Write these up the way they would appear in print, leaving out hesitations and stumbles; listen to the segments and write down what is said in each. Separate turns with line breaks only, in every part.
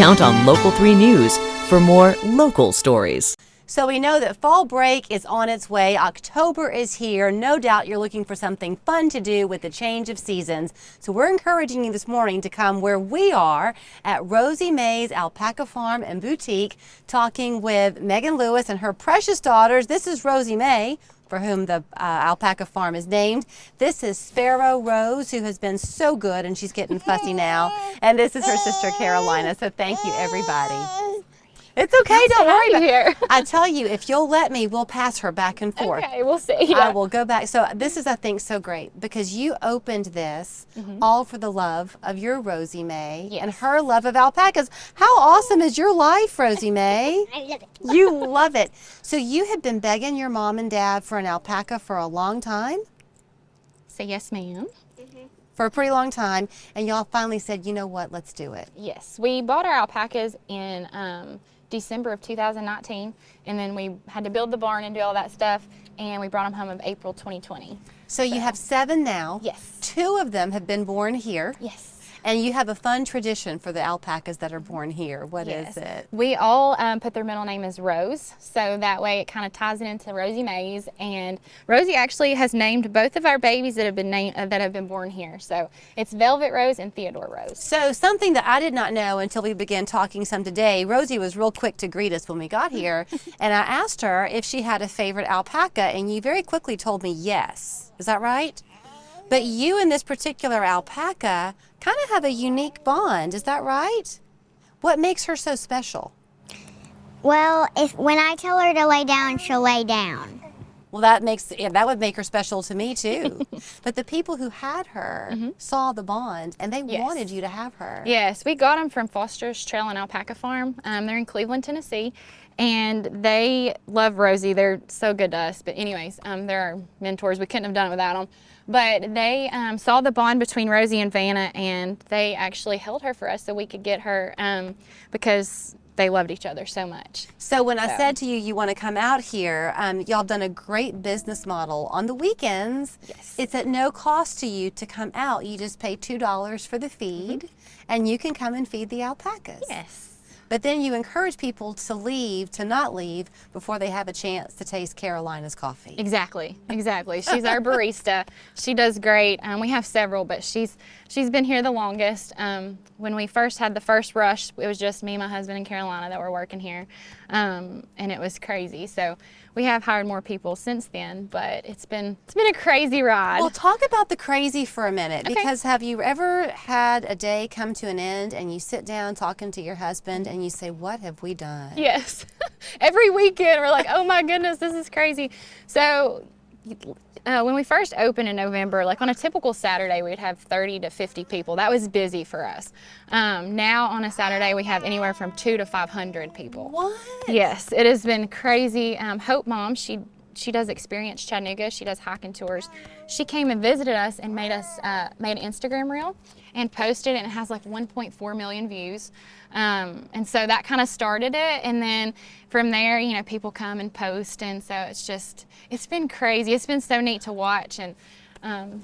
Count on Local 3 News for more local stories.
So we know that fall break is on its way. October is here. No doubt you're looking for something fun to do with the change of seasons. So we're encouraging you this morning to come where we are at Rosie May's Alpaca Farm and Boutique, talking with Megan Lewis and her precious daughters. This is Rosie May, for whom the Alpaca Farm is named. This is Sparrow Rose, who has been so good, and she's getting fussy now. And this is her sister Carolina. So thank you, everybody. It's okay, don't worry about it. I tell you, if you'll let me, we'll pass her back and forth.
Okay, we'll see. Yeah.
I will go back. So this is, I think, so great because you opened this all for the love of your Rosie May and her love of alpacas. How awesome is your life, Rosie May?
I love it.
You love it. So you had been begging your mom and dad for an alpaca for a long time?
Say yes, ma'am.
For a pretty long time, and y'all finally said, you know what, let's do it.
Yes, we bought our alpacas in December of 2019, and then we had to build the barn and do all that stuff, and we brought them home in April 2020.
So you have 7 now.
Yes.
2 of them have been born here.
Yes.
And you have a fun tradition for the alpacas that are born here. What is it?
We all put their middle name as Rose, so that way it kind of ties it into Rosie May's. And Rosie actually has named both of our babies that have been born here. So it's Velvet Rose and Theodore Rose.
So something that I did not know until we began talking some today, Rosie was real quick to greet us when we got here, and I asked her if she had a favorite alpaca, and you very quickly told me yes. Is that right? But you and this particular alpaca kind of have a unique bond. Is that right? What makes her so special?
Well, when I tell her to lay down, she'll lay down.
Well, that would make her special to me too. But the people who had her saw the bond, and they wanted you to have her.
Yes, we got them from Foster's Trail and Alpaca Farm. They're in Cleveland, Tennessee, and they love Rosie. They're so good to us. But anyways, they're our mentors. We couldn't have done it without them. But they saw the bond between Rosie and Vanna, and they actually held her for us so we could get her because they loved each other so much.
So when I said to you, you want to come out here, y'all have done a great business model. On the weekends, it's at no cost to you to come out. You just pay $2 for the feed, and you can come and feed the alpacas.
Yes.
But then you encourage people to not leave before they have a chance to taste Carolina's coffee.
Exactly, exactly. She's our barista. She does great. We have several, but she's been here the longest. When we first had the first rush, it was just me, my husband, and Carolina that were working here, and it was crazy. So we have hired more people since then, but it's been a crazy ride.
Well, talk about the crazy for a minute, because have you ever had a day come to an end and you sit down talking to your husband and you say, what have we done?
Yes. Every weekend we're like, oh my goodness, this is crazy. So when we first opened in November, like on a typical Saturday, we'd have 30 to 50 people. That was busy for us. Now on a Saturday, we have anywhere from 200 to 500 people.
What?
Yes, it has been crazy. Hope Mom, she does Experience Chattanooga. She does hiking tours. She came and visited us and made an Instagram reel and posted it, and it has like 1.4 million views. And so that kind of started it, and then from there, you know, people come and post, and so it's been crazy. It's been so neat to watch, and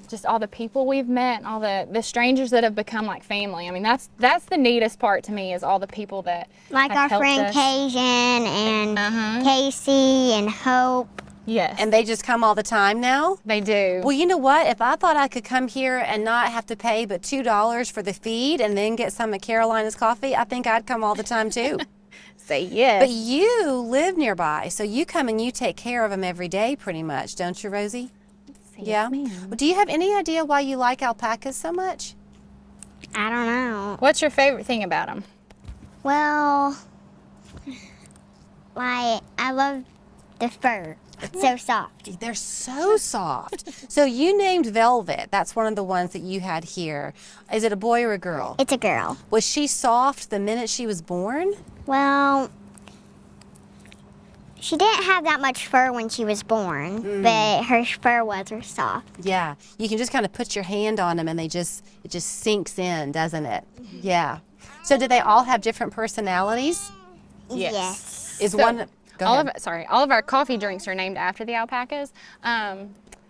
just all the people we've met, and all the strangers that have become like family. I mean, that's the neatest part to me, is all the people that
like
have
our
helped
friend
us.
Cajun and Casey and Hope.
Yes.
And they just come all the time now?
They do.
Well, you know what? If I thought I could come here and not have to pay but $2 for the feed and then get some of Carolina's coffee, I think I'd come all the time too.
Say yes.
But you live nearby, so you come and you take care of them every day pretty much, don't you, Rosie?
Say
Yeah?
yes, ma'am.
Well, do you have any idea why you like alpacas so much?
I don't know.
What's your favorite thing about them?
Well, like, I love the fur. It's so soft.
They're so soft. So you named Velvet. That's one of the ones that you had here. Is it a boy or a girl?
It's a girl.
Was she soft the minute she was born?
Well, she didn't have that much fur when she was born, but her fur was soft.
Yeah. You can just kind of put your hand on them and it just sinks in, doesn't it? Yeah. So do they all have different personalities?
Yes.
Is
So,
one... Go ahead.
all of our coffee drinks are named after the alpacas.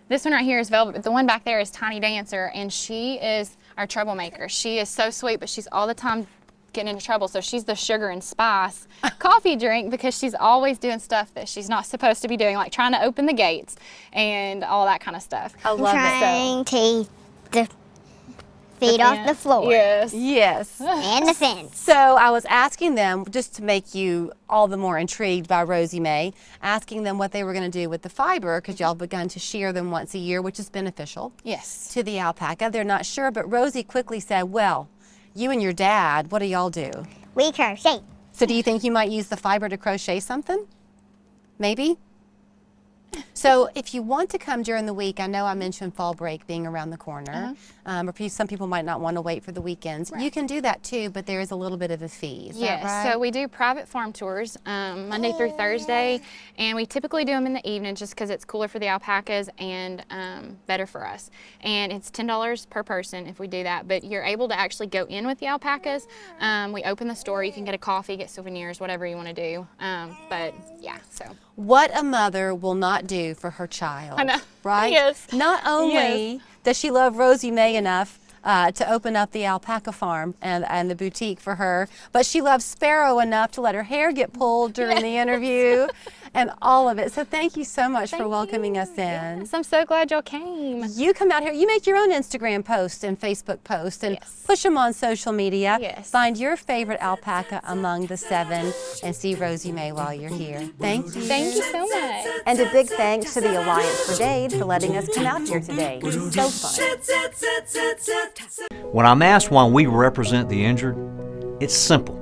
This one right here is Velvet, but the one back there is Tiny Dancer, and she is our troublemaker. She is so sweet, but she's all the time getting into trouble. So she's the sugar and spice coffee drink because she's always doing stuff that she's not supposed to be doing, like trying to open the gates and all that kind of stuff.
I love it.
Trying to eat the feet off the floor.
Yes.
Yes.
And the fence.
So I was asking them, just to make you all the more intrigued by Rosie May, asking them what they were going to do with the fiber, because y'all begun to shear them once a year, which is beneficial
Yes.
to the alpaca. They're not sure, but Rosie quickly said, well, you and your dad, what do y'all do?
We crochet.
So do you think you might use the fiber to crochet something? Maybe? So if you want to come during the week, I know I mentioned fall break being around the corner, or some people might not want to wait for the weekends. You can do that too, but there is a little bit of a fee. Is that right?
So we do private farm tours Monday through Thursday, and we typically do them in the evening just because it's cooler for the alpacas and better for us. And it's $10 per person if we do that, but you're able to actually go in with the alpacas. We open the store, you can get a coffee, get souvenirs, whatever you want to do. But yeah, so.
What a mother will not do for her child,
I know.
right?
Yes.
Not only does she love Rosie May enough to open up the alpaca farm and the boutique for her, but she loves Sparrow enough to let her hair get pulled during the interview and all of it. So thank you so much for welcoming us in.
Yes, I'm so glad y'all came.
You come out here, you make your own Instagram posts and Facebook posts and push them on social media.
Yes.
Find your favorite alpaca among the 7 and see Rosie May while you're here. Thank you.
Thank you so much.
And a big thanks to the Alliance for Dade for letting us come out here today. So fun.
When I'm asked why we represent the injured, it's simple.